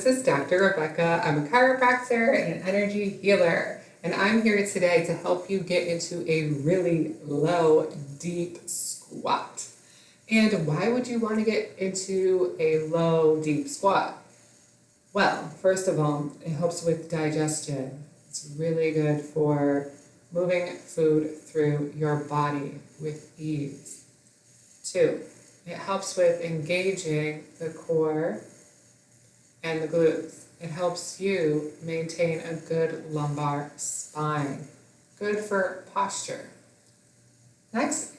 this is Dr. Rebecca. I'm a chiropractor and an energy healer, and I'm here today to help you get into a really low, deep squat. And why would you want to get into a low, deep squat? Well, first of all, it helps with digestion. It's really good for moving food through your body with ease. 2, it helps with engaging the core and the glutes. It helps you maintain a good lumbar spine. Good for posture. Next,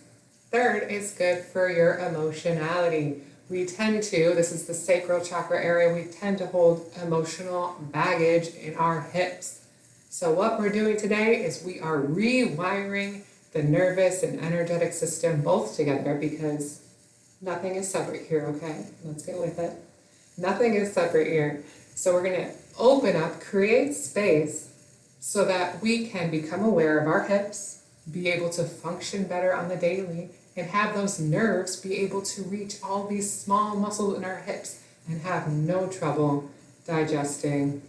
third is good for your emotionality. We tend to, this is the sacral chakra area, we tend to hold emotional baggage in our hips. So what we're doing today is we are rewiring the nervous and energetic system both together, because nothing is separate here, okay? Let's get with it. Nothing is separate here. So we're going to open up, create space so that we can become aware of our hips, be able to function better on the daily, and have those nerves be able to reach all these small muscles in our hips and have no trouble digesting,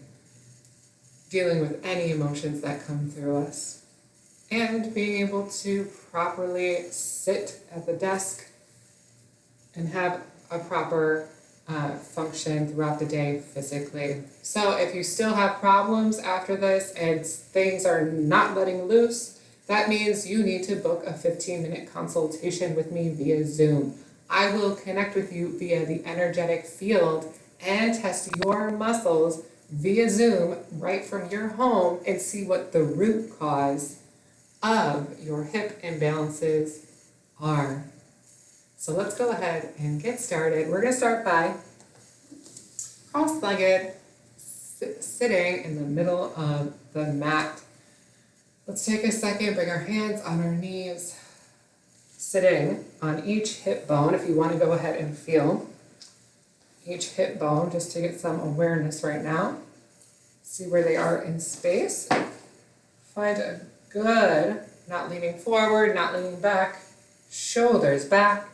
dealing with any emotions that come through us, and being able to properly sit at the desk and have a proper function throughout the day physically. So if you still have problems after this and things are not letting loose, that means you need to book a 15-minute consultation with me via Zoom. I will connect with you via the energetic field and test your muscles via Zoom right from your home and see what the root cause of your hip imbalances are. So let's go ahead and get started. We're going to start by cross-legged, sitting in the middle of the mat. Let's take a second, bring our hands on our knees, sitting on each hip bone. If you want to go ahead and feel each hip bone, just to get some awareness right now. See where they are in space. Find a good, not leaning forward, not leaning back, shoulders back.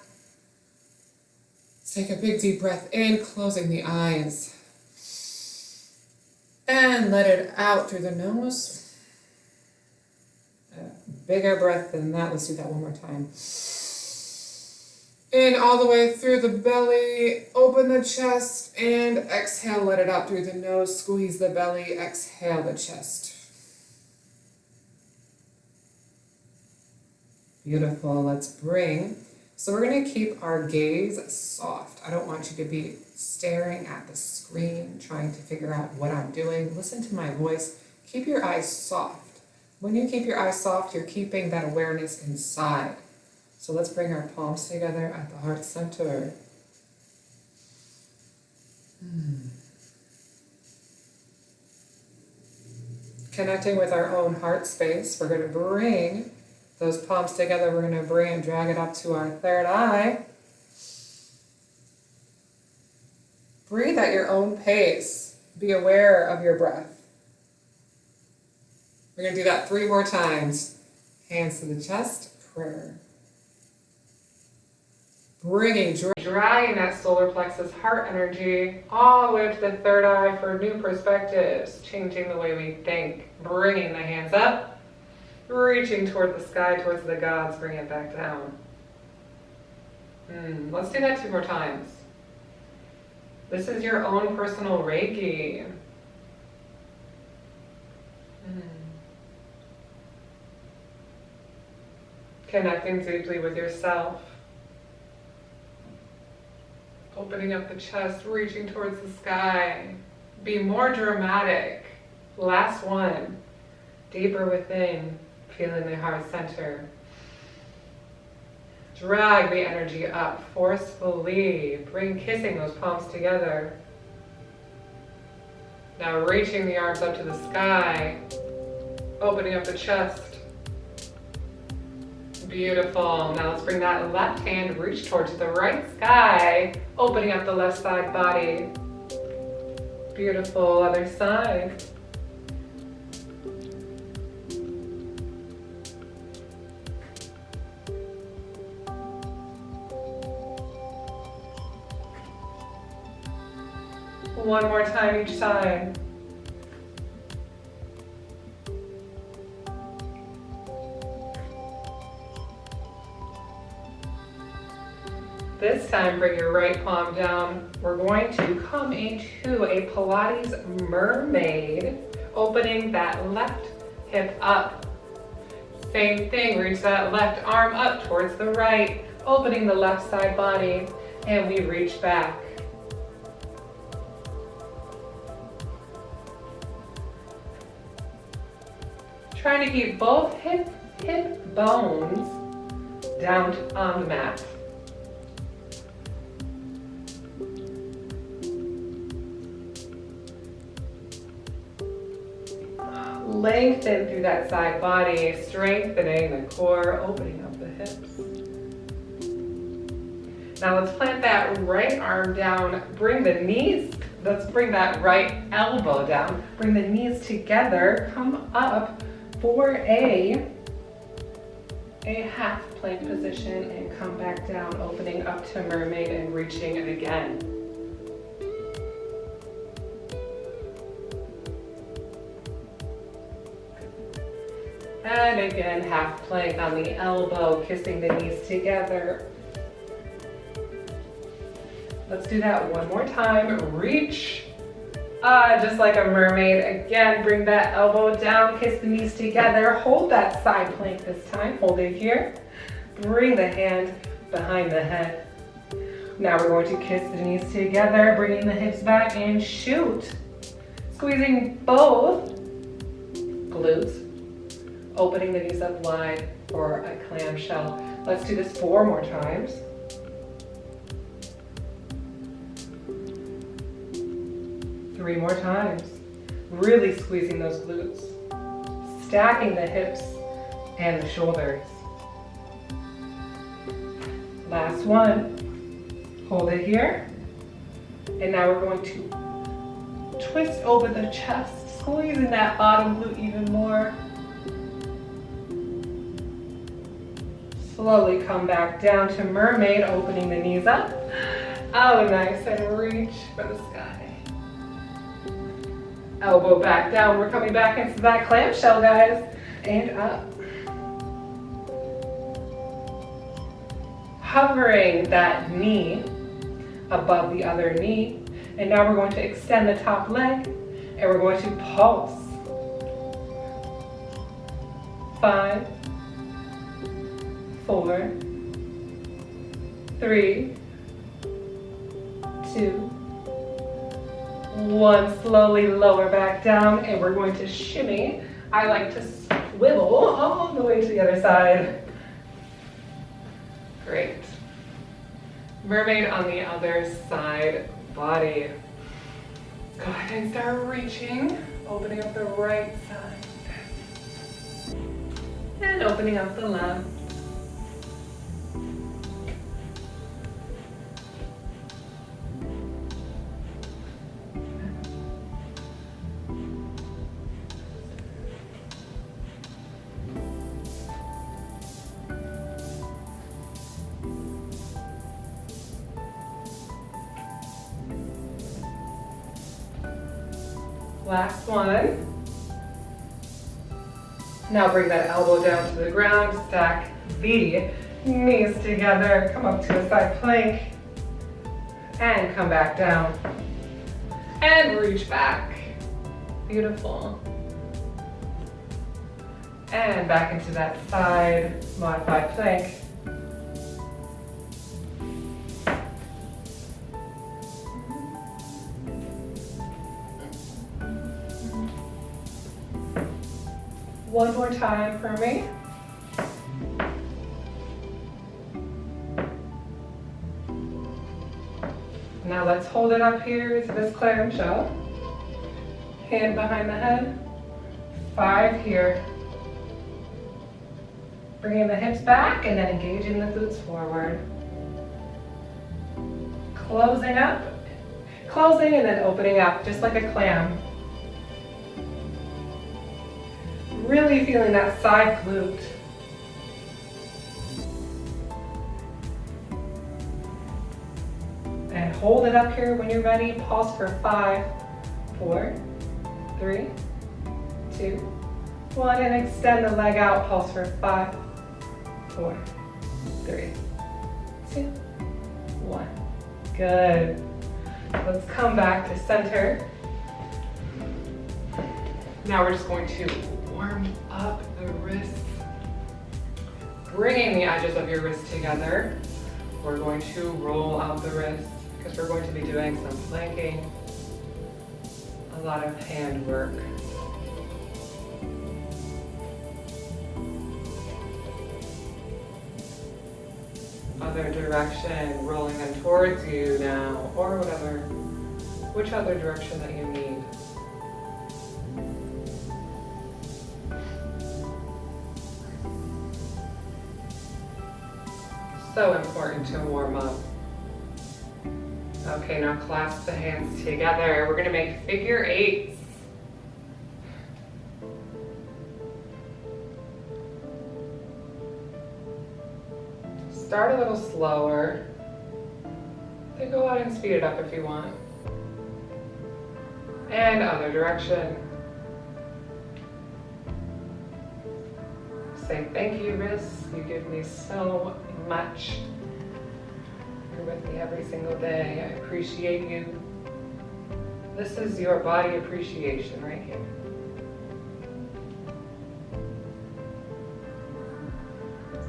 Take a big deep breath in, closing the eyes. And let it out through the nose. A bigger breath than that. Let's do that one more time. In all the way through the belly, open the chest, and exhale, let it out through the nose. Squeeze the belly, exhale the chest. Beautiful. Let's bring. So we're going to keep our gaze soft. I don't want you to be staring at the screen, trying to figure out what I'm doing. Listen to my voice. Keep your eyes soft. When you keep your eyes soft, you're keeping that awareness inside. So let's bring our palms together at the heart center. Connecting with our own heart space, we're going to bring those palms together. We're going to bring and drag it up to our third eye. Breathe at your own pace. Be aware of your breath. We're going to do that 3 more times. Hands to the chest, prayer. Bringing, dragging that solar plexus heart energy all the way up to the third eye for new perspectives, changing the way we think. Bringing the hands up. Reaching toward the sky, towards the gods, bring it back down. Let's do that 2 more times. This is your own personal Reiki. Connecting deeply with yourself. Opening up the chest, reaching towards the sky. Be more dramatic. Last one. Deeper within. Feeling the heart center. Drag the energy up forcefully. Kissing those palms together. Now reaching the arms up to the sky. Opening up the chest. Beautiful. Now let's bring that left hand, reach towards the right sky. Opening up the left side body. Beautiful. Other side. One more time each side. This time, bring your right palm down. We're going to come into a Pilates Mermaid, opening that left hip up. Same thing, reach that left arm up towards the right, opening the left side body, and we reach back. Trying to keep both hip bones down on the mat. Lengthen through that side body, strengthening the core, opening up the hips. Now let's plant that right arm down, bring the knees, let's bring that right elbow down, bring the knees together, come up for a half plank position and come back down, opening up to mermaid and reaching it again. And again, half plank on the elbow, kissing the knees together. Let's do that one more time. Reach, just like a mermaid. Again, bring that elbow down, kiss the knees together. Hold that side plank this time. Hold it here. Bring the hand behind the head. Now we're going to kiss the knees together, bringing the hips back and shoot. Squeezing both glutes. Opening the knees up wide for a clamshell. Let's do this 4 more times. Three more times. Really squeezing those glutes. Stacking the hips and the shoulders. Last one. Hold it here. And now we're going to twist over the chest, squeezing that bottom glute even more. Slowly come back down to mermaid, opening the knees up. Oh, nice, and reach for the sky. Elbow back down, we're coming back into that clamshell, guys, and up. Hovering that knee above the other knee, and now we're going to extend the top leg, and we're going to pulse. 5, 4, 3, 2, 1. Slowly lower back down, and we're going to shimmy. I like to swivel all the way to the other side. Great. Mermaid on the other side body. Go ahead and start reaching, opening up the right side. And opening up the left. Last one. Now bring that elbow down to the ground, stack the knees together, come up to a side plank, and come back down. And reach back. Beautiful. And back into that side modified plank. One more time for me. Now let's hold it up here to this clamshell. Hand behind the head. 5 here. Bringing the hips back and then engaging the glutes forward. Closing up, closing and then opening up just like a clam. Really feeling that side glute. And hold it up here when you're ready. Pause for 5, 4, 3, 2, 1, and extend the leg out. Pause for 5, 4, 3, 2, 1. Good. Let's come back to center. Now we're just going to warm up the wrists. Bringing the edges of your wrists together. We're going to roll out the wrists because we're going to be doing some planking, a lot of hand work. Other direction, rolling them towards you now, or which other direction that you need. So important to warm up. Okay, now clasp the hands together. We're gonna make figure 8s. Start a little slower. Then go ahead and speed it up if you want. And other direction. Say thank you, wrists. You give me so much. You're with me every single day. I appreciate you. This is your body appreciation right here.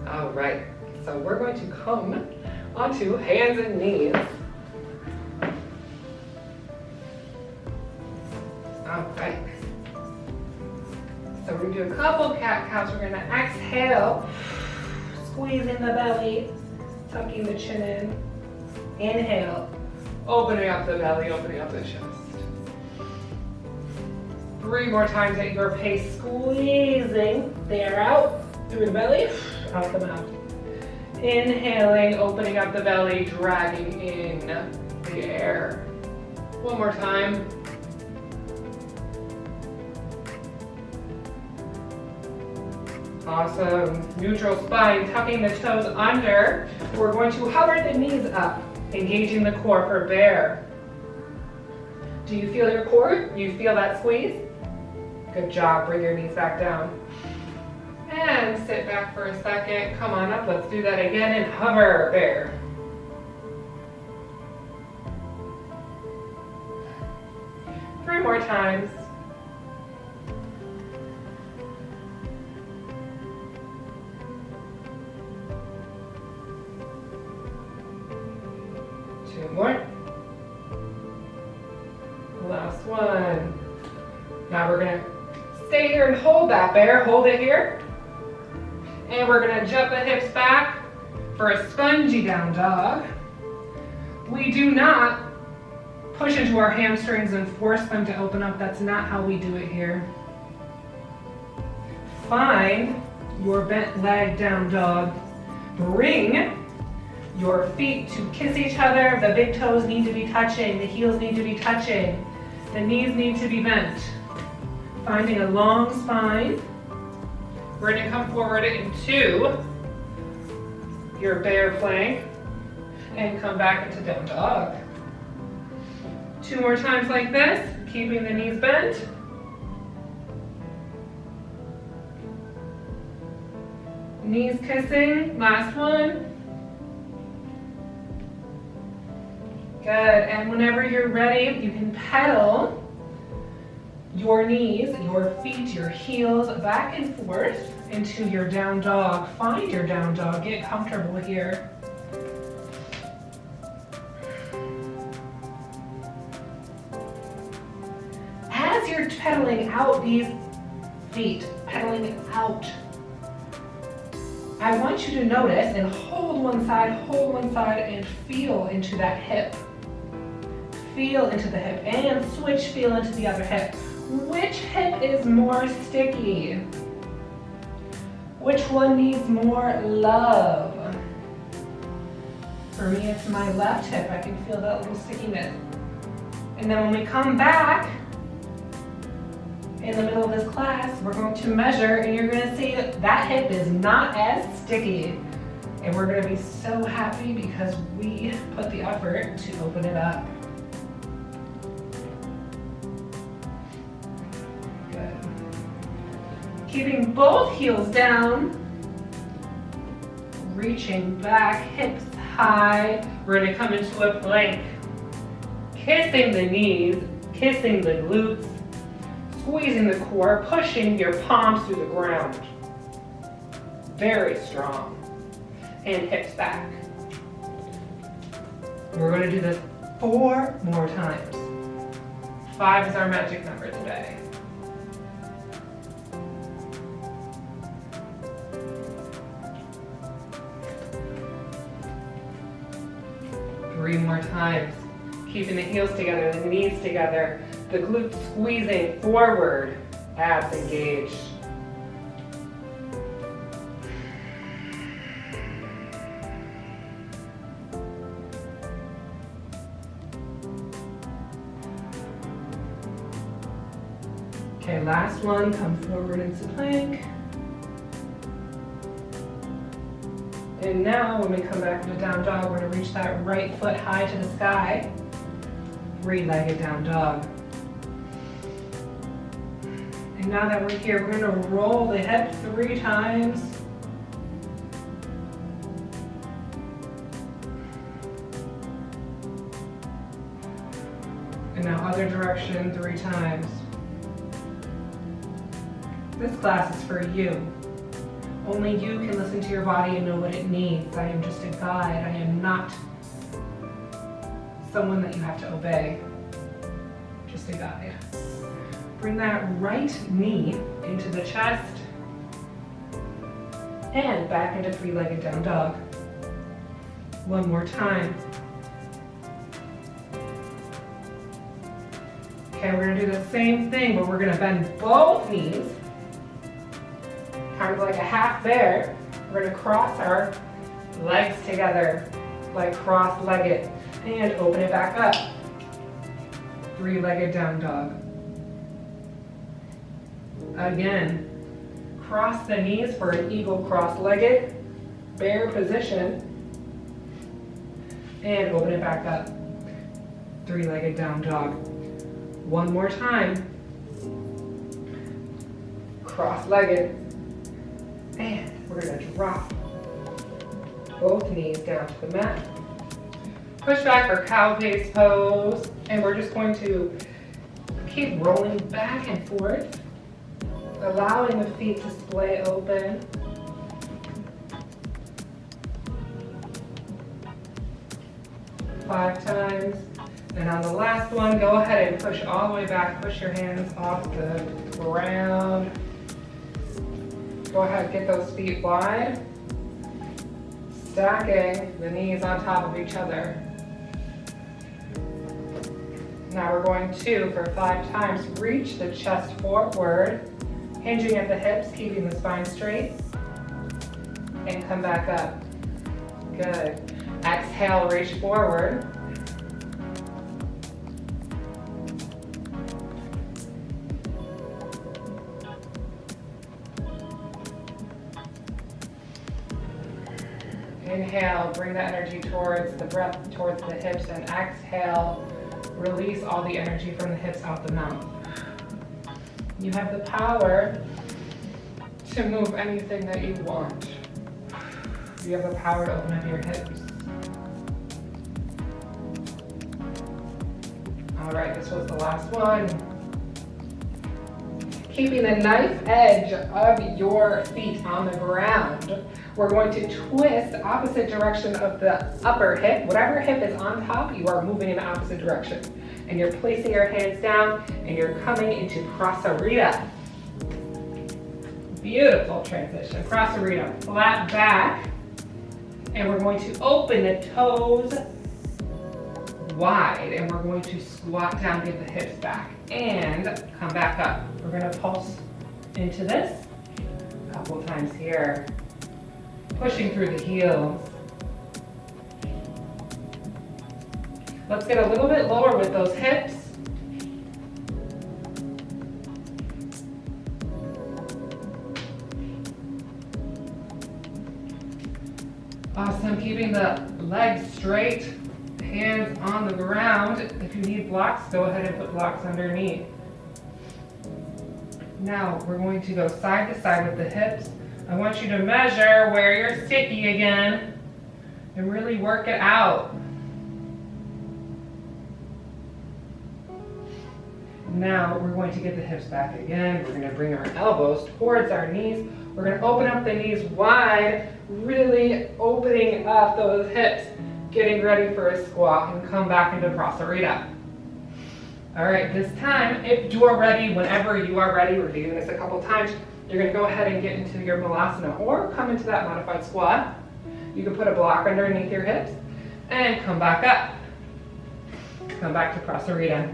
All right, so we're going to come onto hands and knees. All right. So we're going to do a couple cat-cows. We're going to exhale, squeezing the belly, tucking the chin in. Inhale, opening up the belly, opening up the chest. 3 more times at your pace, squeezing the air out through the belly, out the mouth. Inhaling, opening up the belly, dragging in the air. 1 more time. Awesome. Neutral spine, tucking the toes under. We're going to hover the knees up, engaging the core for bear. Do you feel your core? You feel that squeeze? Good job. Bring your knees back down. And sit back for a second. Come on up. Let's do that again and hover bear. Three more times. More. Last one. Now we're gonna stay here and hold that bear. Hold it here. And we're gonna jump the hips back for a spongy down dog. We do not push into our hamstrings and force them to open up. That's not how we do it here. Find your bent leg down dog. Bring your feet to kiss each other. The big toes need to be touching. The heels need to be touching. The knees need to be bent. Finding a long spine. We're going to come forward into your bear plank and come back into down dog. 2 more times like this, keeping the knees bent. Knees kissing. Last one. Good, and whenever you're ready, you can pedal your knees, your feet, your heels back and forth into your down dog. Find your down dog, get comfortable here. As you're pedaling out these feet, pedaling out, I want you to notice and hold one side, and feel into that hip. Feel into the hip and switch, feel into the other hip. Which hip is more sticky? Which one needs more love? For me, it's my left hip. I can feel that little stickiness. And then when we come back, in the middle of this class, we're going to measure and you're going to see that that hip is not as sticky. And we're gonna be so happy because we put the effort to open it up. Good. Keeping both heels down, reaching back, hips high. We're gonna come into a plank. Kissing the knees, kissing the glutes, squeezing the core, pushing your palms through the ground. Very strong. And hips back. We're going to do this 4 more times. 5 is our magic number today. Three more times. Keeping the heels together, the knees together, the glutes squeezing forward, abs engaged. Okay, last one, come forward into plank. And now when we come back into down dog, we're gonna reach that right foot high to the sky. 3-legged down dog. And now that we're here, we're gonna roll the hip 3 times. And now other direction 3 times. This class is for you. Only you can listen to your body and know what it needs. I am just a guide. I am not someone that you have to obey. Just a guide. Bring that right knee into the chest and back into 3-legged down dog. One more time. Okay, we're gonna do the same thing, but we're gonna bend both knees, kind of like a half bear. We're gonna cross our legs together, like cross-legged, and open it back up. 3-legged down dog. Again, cross the knees for an eagle cross-legged, bear position, and open it back up. 3-legged down dog. One more time. Cross-legged. And we're gonna drop both knees down to the mat. Push back for cow face pose. And we're just going to keep rolling back and forth, allowing the feet to splay open. Five times. And on the last one, go ahead and push all the way back. Push your hands off the ground. Go ahead, get those feet wide. Stacking the knees on top of each other. Now we're going to, for 5 times, reach the chest forward, hinging at the hips, keeping the spine straight, and come back up. Good. Exhale, reach forward. Inhale, bring the energy towards the breath, towards the hips, and exhale, release all the energy from the hips out the mouth. You have the power to move anything that you want. You have the power to open up your hips. All right, this was the last one. Keeping the knife edge of your feet on the ground. We're going to twist the opposite direction of the upper hip. Whatever hip is on top, you are moving in the opposite direction. And you're placing your hands down and you're coming into Prasarita. Beautiful transition. Prasarita, flat back. And we're going to open the toes wide. And we're going to squat down, get the hips back. And come back up. We're going to pulse into this a couple times here. Pushing through the heels. Let's get a little bit lower with those hips. keeping the legs straight, hands on the ground. If you need blocks, go ahead and put blocks underneath. Now we're going to go side to side with the hips. I want you to measure where you're sticky again and really work it out. Now we're going to get the hips back again. We're going to bring our elbows towards our knees. We're going to open up the knees wide, really opening up those hips, getting ready for a squat, and come back into Prasarita. All right, this time, if you are ready, whenever you are ready, we're doing this a couple times, you're going to go ahead and get into your Malasana or come into that modified squat. You can put a block underneath your hips and come back up. Come back to Prasarita.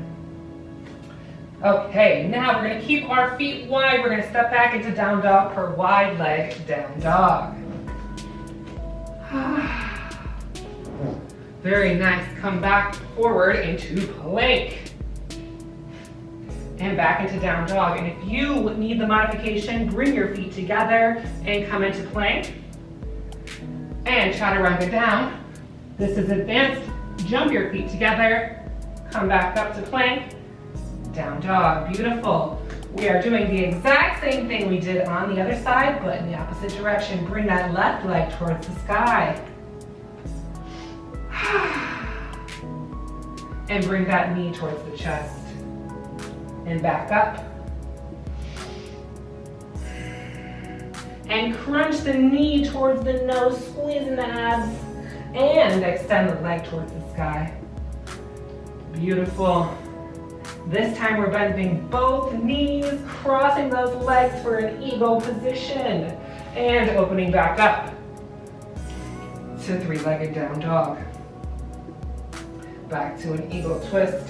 Okay, now we're going to keep our feet wide. We're going to step back into down dog for wide leg down dog. Very nice. Come back forward into plank. And back into down dog. And if you need the modification, bring your feet together and come into plank. And chaturanga down. This is advanced. Jump your feet together. Come back up to plank. Down dog. Beautiful. We are doing the exact same thing we did on the other side, but in the opposite direction. Bring that left leg towards the sky. And bring that knee towards the chest. And back up. And crunch the knee towards the nose, squeezing the abs. And extend the leg towards the sky. Beautiful. This time we're bending both knees, crossing those legs for an eagle position. And opening back up to three-legged down dog. Back to an eagle twist.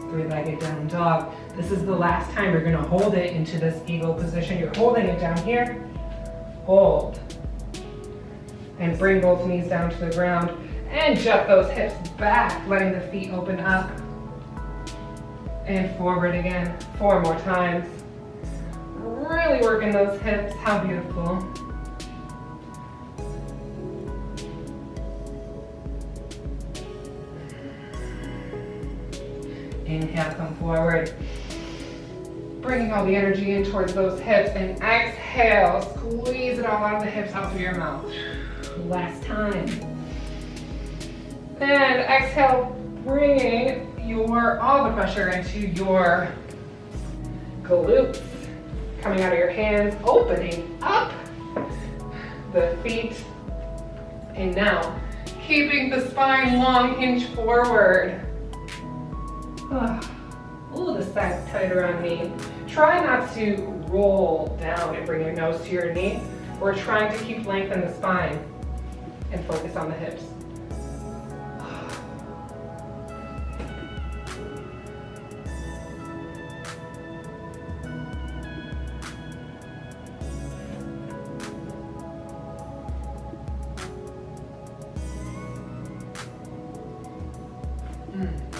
Three-legged down dog. This is the last time you're going to hold it into this eagle position. You're holding it down here. Hold. And bring both knees down to the ground. And jump those hips back, letting the feet open up. And forward again. 4 more times. Really working those hips. How beautiful. Inhale, come forward. Bringing all the energy in towards those hips. And exhale, squeeze it all out of the hips out through your mouth. Last time. And exhale, bringing all the pressure into your glutes. Coming out of your hands, opening up the feet. And now, keeping the spine long, hinge forward. Ooh, the side's tighter on me. Try not to roll down and bring your nose to your knee. We're trying to keep length in the spine and focus on the hips.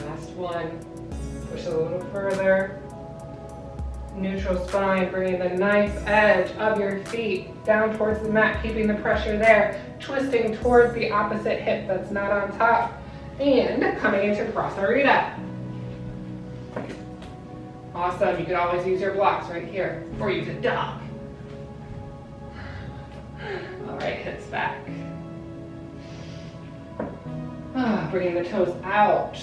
Last one. Push a little further. Neutral spine, bringing the knife edge of your feet down towards the mat, keeping the pressure there. Twisting towards the opposite hip that's not on top. And coming into Prasarita. Awesome. You can always use your blocks right here or use a dog. All right, hips back. Bringing the toes out.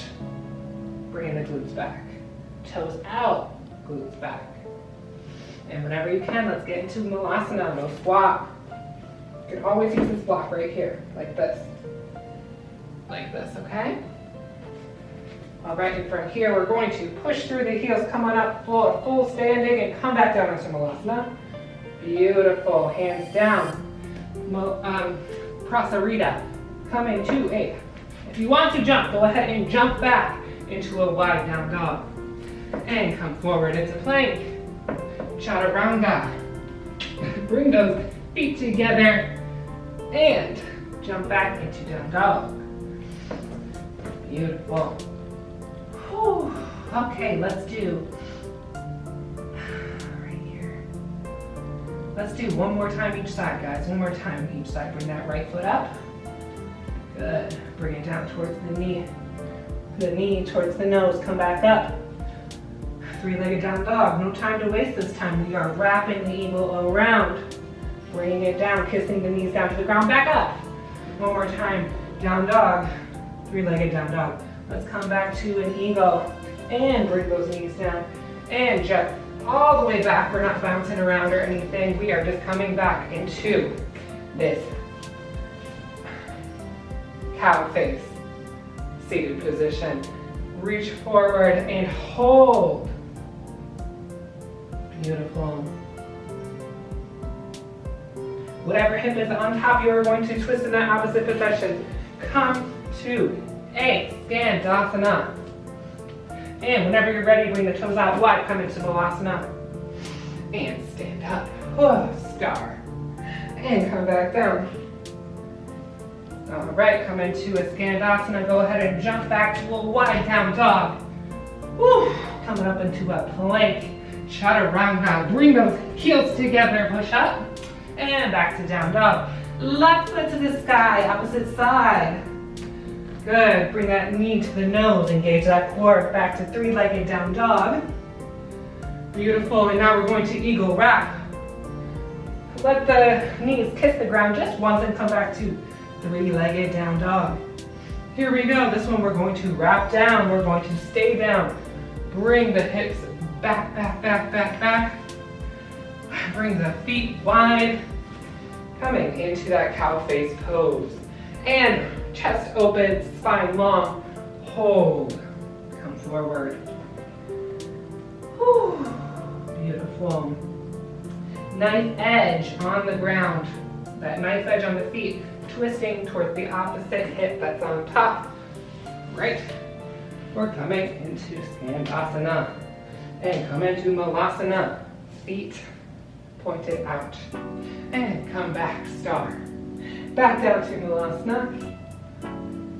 Bringing the glutes back. Toes out, glutes back. And whenever you can, let's get into Malasana, no squat. You can always use this block right here, like this. Like this, okay? All right, and from here, we're going to push through the heels, come on up, full standing, and come back down into Malasana. Beautiful, hands down. Prasarita, coming to a, if you want to jump, go ahead and jump back into a wide down dog. And come forward into plank. Chaturanga. Bring those feet together and jump back into down dog. Beautiful. Whew. Okay, let's do right here. Let's do one more time each side, guys. One more time each side. Bring that right foot up. Good. Bring it down towards the knee. The knee towards the nose. Come back up. Three-legged down dog. No time to waste this time. We are wrapping the eagle around. Bringing it down, kissing the knees down to the ground. Back up. One more time. Down dog. Three-legged down dog. Let's come back to an eagle. And bring those knees down. And jump all the way back. We're not bouncing around or anything. We are just coming back into this cow face seated position. Reach forward and hold. Beautiful. Whatever hip is on top, you are going to twist in that opposite position. Come to a Skandasana. And whenever you're ready, bring the toes out wide, come into Malasana. And stand up, star. And come back down. All right, come into a Skandasana. Go ahead and jump back to a wide down dog. Woo. Coming up into a plank. Chaturanga. Bring those heels together, push up. And back to down dog. Left foot to the sky, opposite side. Good, bring that knee to the nose, engage that core, back to three-legged down dog. Beautiful, and now we're going to eagle wrap. Let the knees kiss the ground just once and come back to three-legged down dog. Here we go, this one we're going to wrap down, we're going to stay down. Bring the hips back, back, back, back, back. Bring the feet wide, coming into that cow face pose. And chest open, spine long, hold, come forward. Whew. Beautiful. Knife edge on the ground, that knife edge on the feet, twisting towards the opposite hip that's on top. Right, we're coming into Skandasana and come into Malasana, feet pointed out, and come back, star. Back down to Malasana.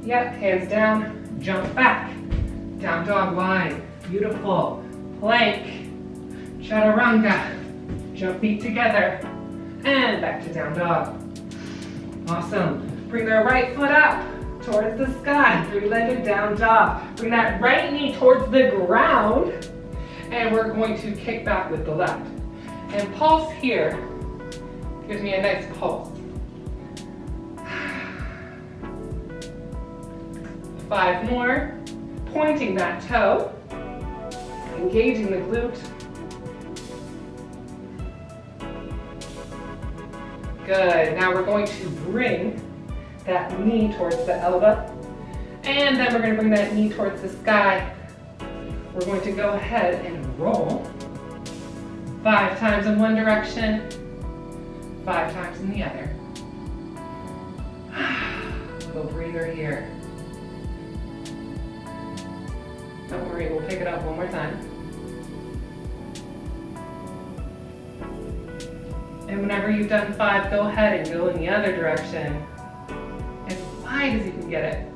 Yep, hands down, jump back. Down dog wide, beautiful. Plank, chaturanga. Jump feet together, and back to down dog. Awesome. Bring the right foot up towards the sky, three-legged down dog. Bring that right knee towards the ground, and we're going to kick back with the left. And pulse here gives me a nice pulse. 5 more, pointing that toe, engaging the glute. Good, now we're going to bring that knee towards the elbow, and then we're going to bring that knee towards the sky. We're going to go ahead and roll 5 times in one direction, 5 times in the other. Little breather here. Don't worry, we'll pick it up one more time. And whenever you've done 5, go ahead and go in the other direction. As wide as you can get it.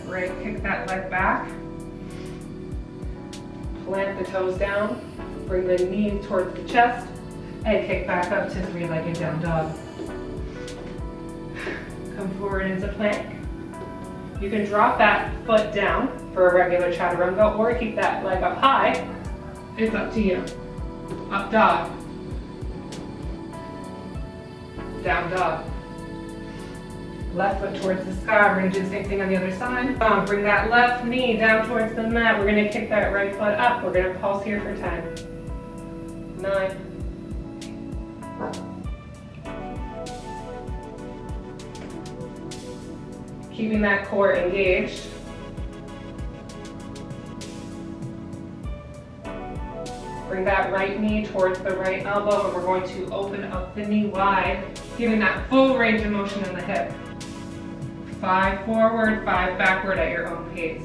Great, kick that leg back. Plant the toes down. Bring the knee towards the chest and kick back up to three-legged down dog. Come forward into plank. You can drop that foot down for a regular chaturanga or keep that leg up high. It's up to you. Up dog. Down dog. Left foot towards the sky. We're going to do the same thing on the other side. Bring that left knee down towards the mat. We're going to kick that right foot up. We're going to pulse here for 10. 9. Keeping that core engaged. Bring that right knee towards the right elbow, and we're going to open up the knee wide, giving that full range of motion in the hip. 5 forward, 5 backward at your own pace.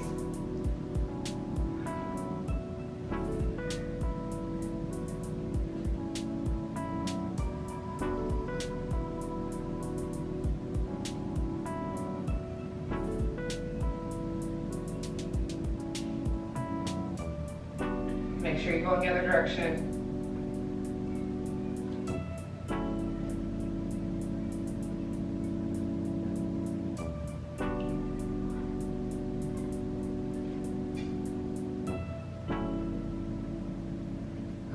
sure you go in the other direction.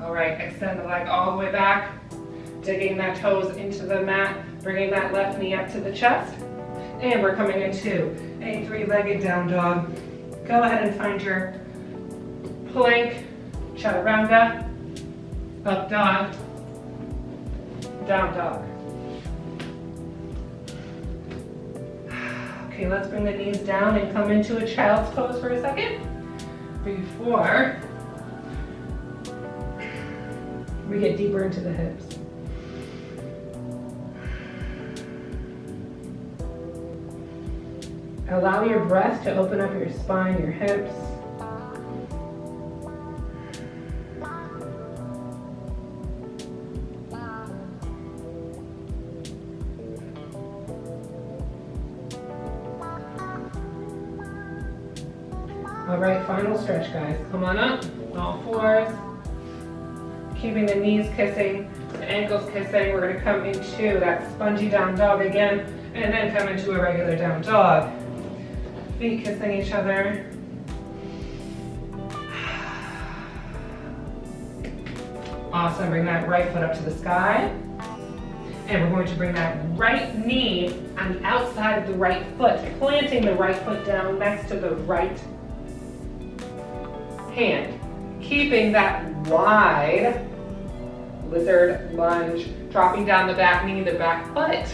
All right, extend the leg all the way back, digging that toes into the mat, bringing that left knee up to the chest, and we're coming into a three-legged down dog. Go ahead and find your plank, chaturanga, up dog, down dog. Okay, let's bring the knees down and come into a child's pose for a second before we get deeper into the hips. Allow your breath to open up your spine, your hips. All right, final stretch, guys. Come on up, all fours. Keeping the knees kissing, the ankles kissing. We're gonna come into that spongy down dog again, and then come into a regular down dog. Feet kissing each other. Awesome, bring that right foot up to the sky. And we're going to bring that right knee on the outside of the right foot, planting the right foot down next to the right hand. Keeping that wide lizard lunge, dropping down the back knee, the back foot.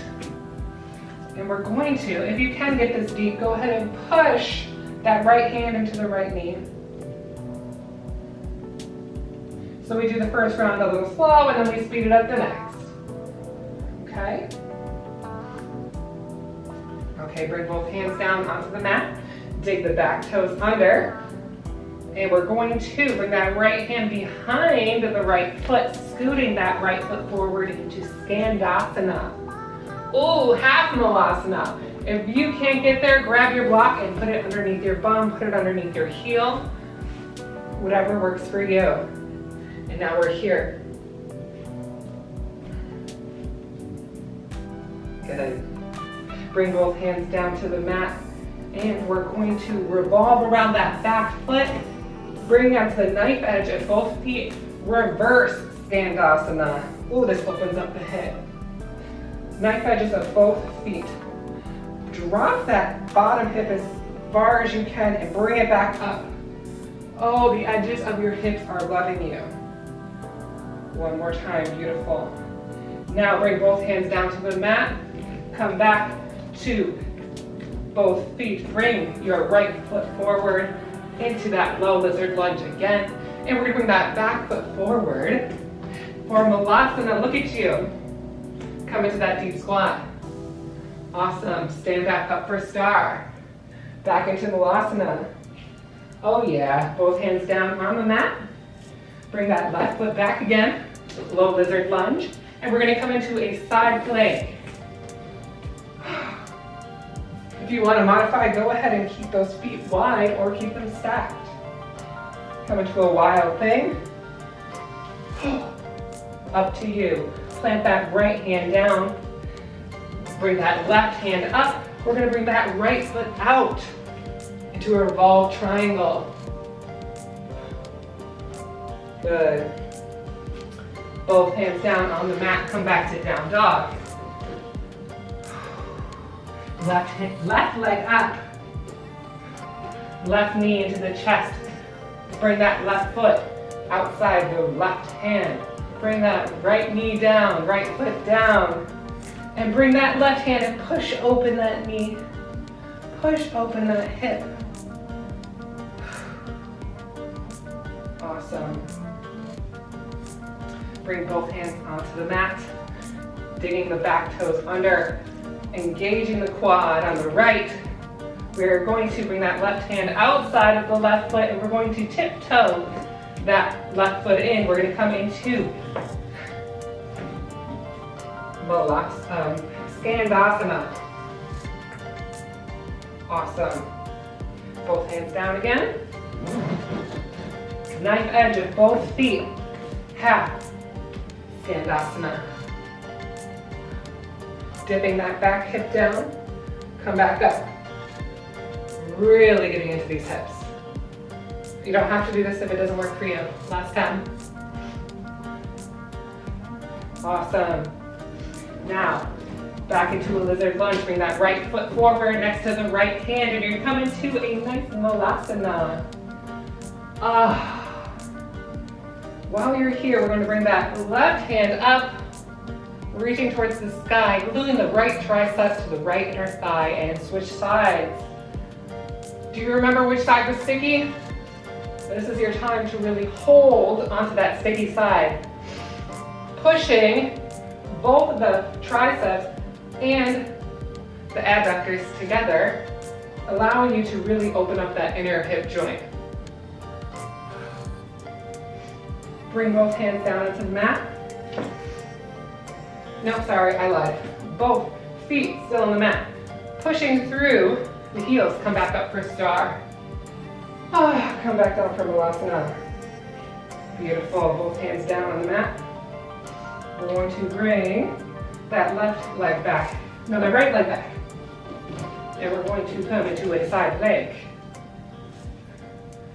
And we're going to, if you can get this deep, go ahead and push that right hand into the right knee. So we do the first round a little slow, and then we speed it up the next. Okay? Okay, bring both hands down onto the mat. Dig the back toes under. And we're going to bring that right hand behind the right foot, scooting that right foot forward into Skandasana. Ooh, half Malasana. If you can't get there, grab your block and put it underneath your bum, put it underneath your heel. Whatever works for you. And now we're here. Good. Bring both hands down to the mat. And we're going to revolve around that back foot. Bring out to the knife edge of both feet. Reverse Skandasana. Ooh, this opens up the hip. Knife edges of both feet. Drop that bottom hip as far as you can and bring it back up. Oh, the edges of your hips are loving you. One more time, beautiful. Now bring both hands down to the mat. Come back to both feet. Bring your right foot forward into that low lizard lunge again. And we're gonna bring that back foot forward for Malasana. Look at you. Come into that deep squat. Awesome. Stand back up for star. Back into Malasana. Oh yeah. Both hands down on the mat. Bring that left foot back again. Low lizard lunge. And we're gonna come into a side plank. If you want to modify, go ahead and keep those feet wide or keep them stacked. Come into a wild thing. Up to you. Plant that right hand down. Bring that left hand up. We're going to bring that right foot out into a revolved triangle. Good. Both hands down on the mat. Come back to down dog. Left leg up. Left knee into the chest. Bring that left foot outside the left hand. Bring that right knee down, right foot down. And bring that left hand and push open that knee. Push open that hip. Awesome. Bring both hands onto the mat. Digging the back toes under. Engaging the quad on the right. We're going to bring that left hand outside of the left foot and we're going to tiptoe that left foot in. We're going to come into Skandasana. Awesome. Both hands down again. Knife edge of both feet. Half. Skandasana. Dipping that back hip down. Come back up. Really getting into these hips. You don't have to do this if it doesn't work for you. Last time. Awesome. Now, back into a lizard lunge. Bring that right foot forward next to the right hand, and you're coming to a nice Malasana. While you're here, we're going to bring that left hand up, reaching towards the sky, gluing the right tricep to the right inner thigh, and switch sides. Do you remember which side was sticky? This is your time to really hold onto that sticky side. Pushing both of the triceps and the adductors together, allowing you to really open up that inner hip joint. Bring both hands down into the mat. No, sorry, I lied. Both feet still on the mat. Pushing through the heels, come back up for star. Come back down for Malasana. Beautiful, both hands down on the mat. We're going to bring that left leg back, no, the right leg back. And we're going to come into a side plank.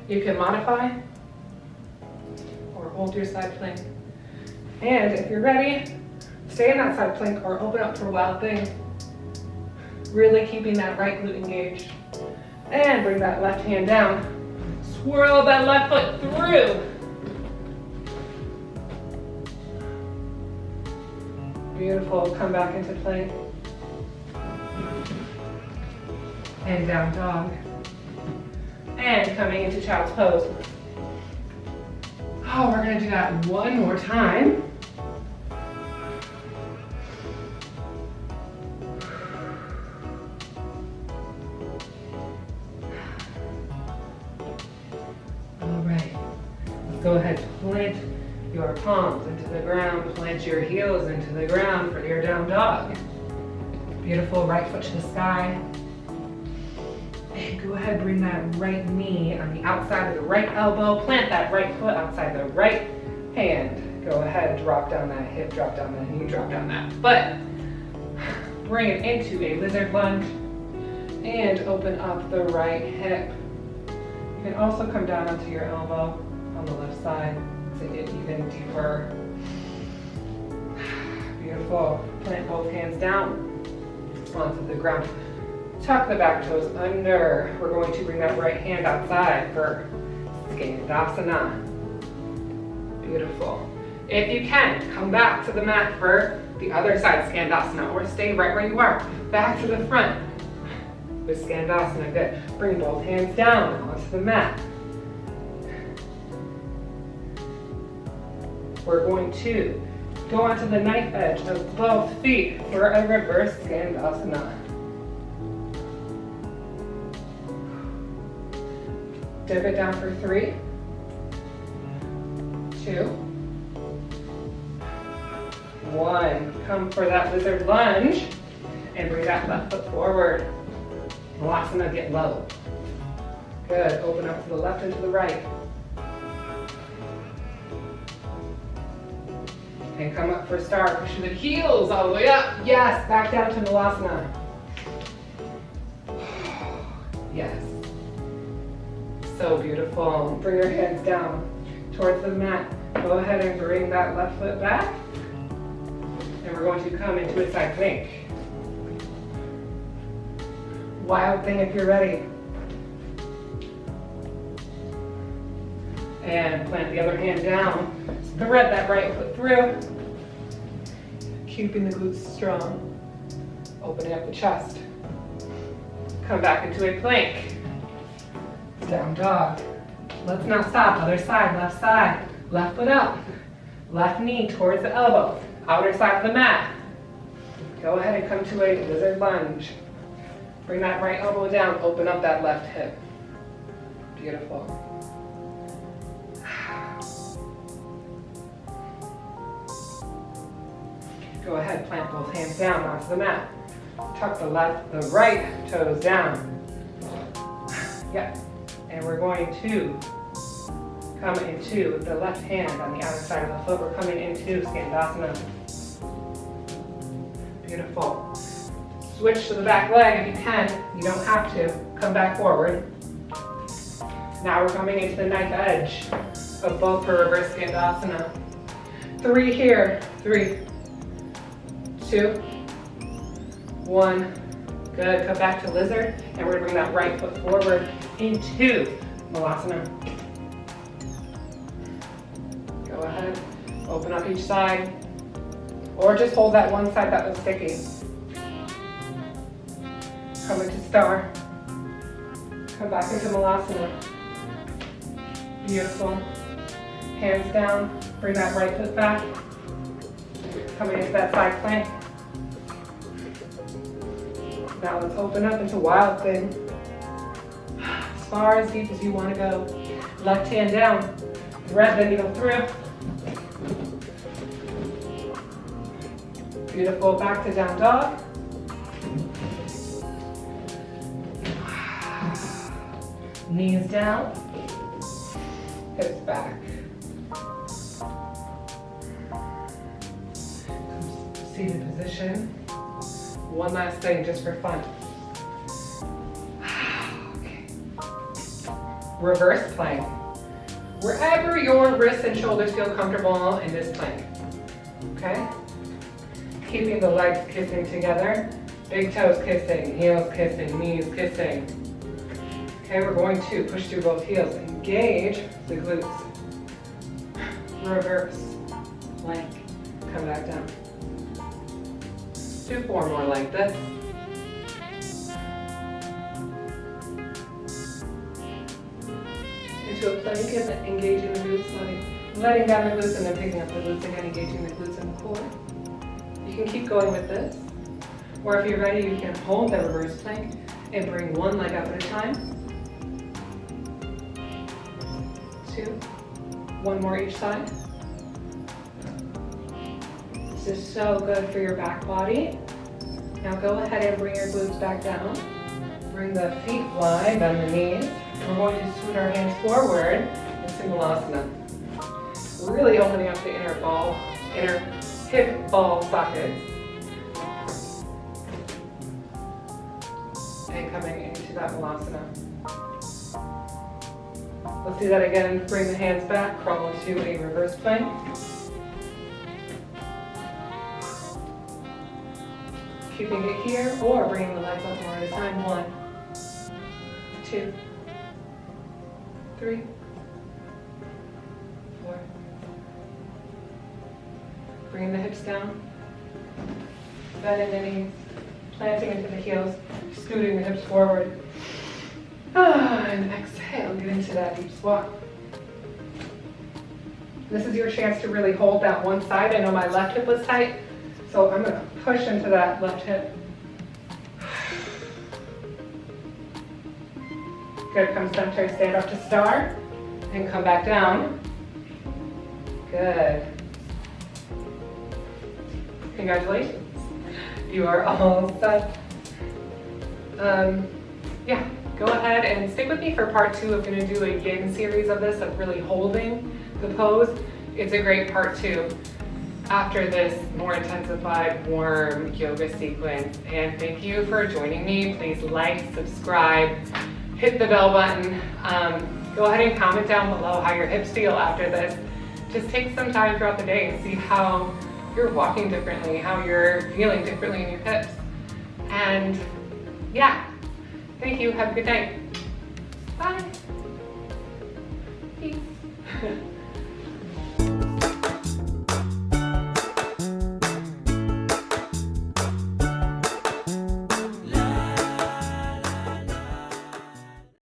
You can modify or hold your side plank. And if you're ready, stay in that side plank or open up for wild thing. Really keeping that right glute engaged. And bring that left hand down. Swirl that left foot through. Beautiful, come back into plank. And down dog. And coming into child's pose. Oh, we're gonna do that one more time. All right, let's go ahead, plant your palms into the ground, plant your heels into the ground for your down dog. Beautiful, right foot to the sky. And go ahead, bring that right knee on the outside of the right elbow, plant that right foot outside the right hand. Go ahead, drop down that hip, drop down that knee, drop down that foot. Bring it into a lizard lunge and open up the right hip. You can also come down onto your elbow on the left side to get even deeper. Beautiful. Plant both hands down onto the ground. Tuck the back toes under. We're going to bring that right hand outside for Skandasana. Beautiful. If you can, come back to the mat for the other side Skandasana, or stay right where you are. Back to the front with Skandasana. Good. Bring both hands down onto the mat. We're going to go onto the knife edge of both feet for a reverse Skandasana. Dip it down for 3, 2, 1. Come for that lizard lunge and bring that left foot forward. Malasana, get low. Good, open up to the left and to the right. And come up for star, push the heels all the way up. Yes, back down to Malasana. Yes. So beautiful. Bring your hands down towards the mat. Go ahead and bring that left foot back. And we're going to come into a side plank. Wild thing if you're ready. And plant the other hand down. Thread that right foot through. Keeping the glutes strong. Opening up the chest. Come back into a plank. Down dog. Let's not stop. Other side, left side. Left foot up. Left knee towards the elbow. Outer side of the mat. Go ahead and come to a lizard lunge. Bring that right elbow down. Open up that left hip. Beautiful. Go ahead, plant both hands down onto the mat. Tuck the right toes down. Yep. And we're going to come into the left hand on the outer side of the foot. We're coming into Skandasana. Beautiful. Switch to the back leg if you can. You don't have to. Come back forward. Now we're coming into the knife edge of both for reverse Skandasana. 3 here. 3, 2, 1. Good. Come back to lizard, and we're gonna bring that right foot forward into Malasana. Go ahead. Open up each side, or just hold that one side that was sticky. Come into star. Come back into Malasana. Beautiful. Hands down. Bring that right foot back. Coming into that side plank. Now let's open up into wild thing. As far as deep as you want to go. Left hand down. Thread the needle through. Beautiful. Back to down dog. Knees down. Hips back. Seated position. One last thing just for fun. Okay. Reverse plank. Wherever your wrists and shoulders feel comfortable in this plank. Okay? Keeping the legs kissing together. Big toes kissing, heels kissing, knees kissing. Okay, we're going to push through both heels. Engage the glutes. Reverse plank. Come back down. Do 4 more like this. Into a plank and engaging the glutes, letting down the glutes and then picking up the glutes again, engaging the glutes and the core. You can keep going with this. Or if you're ready, you can hold the reverse plank and bring one leg up at a time. 2. 1 more each side. This is so good for your back body. Now go ahead and bring your glutes back down. Bring the feet wide, bend the knees. We're going to scoot our hands forward into Malasana. Really opening up the inner hip ball sockets. And coming into that Malasana. Let's do that again. Bring the hands back, crawl into a reverse plank. Keeping it here, or bringing the legs up one at a time. 1, 2, 3, 4. Bringing the hips down, bending the knees, planting into the heels, scooting the hips forward. And exhale, get into that deep squat. This is your chance to really hold that one side. I know my left hip was tight, so I'm going to push into that left hip. Good, come center, stand up to star, and come back down. Good. Congratulations. You are all set. Yeah, go ahead and stick with me for part 2. I'm going to do a yin series of this, of really holding the pose. It's a great part 2. After this more intensified, warm yoga sequence. And thank you for joining me. Please like, subscribe, hit the bell button. Go ahead and comment down below how your hips feel after this. Just take some time throughout the day and see how you're walking differently, how you're feeling differently in your hips. And yeah, thank you. Have a good night. Bye. Peace.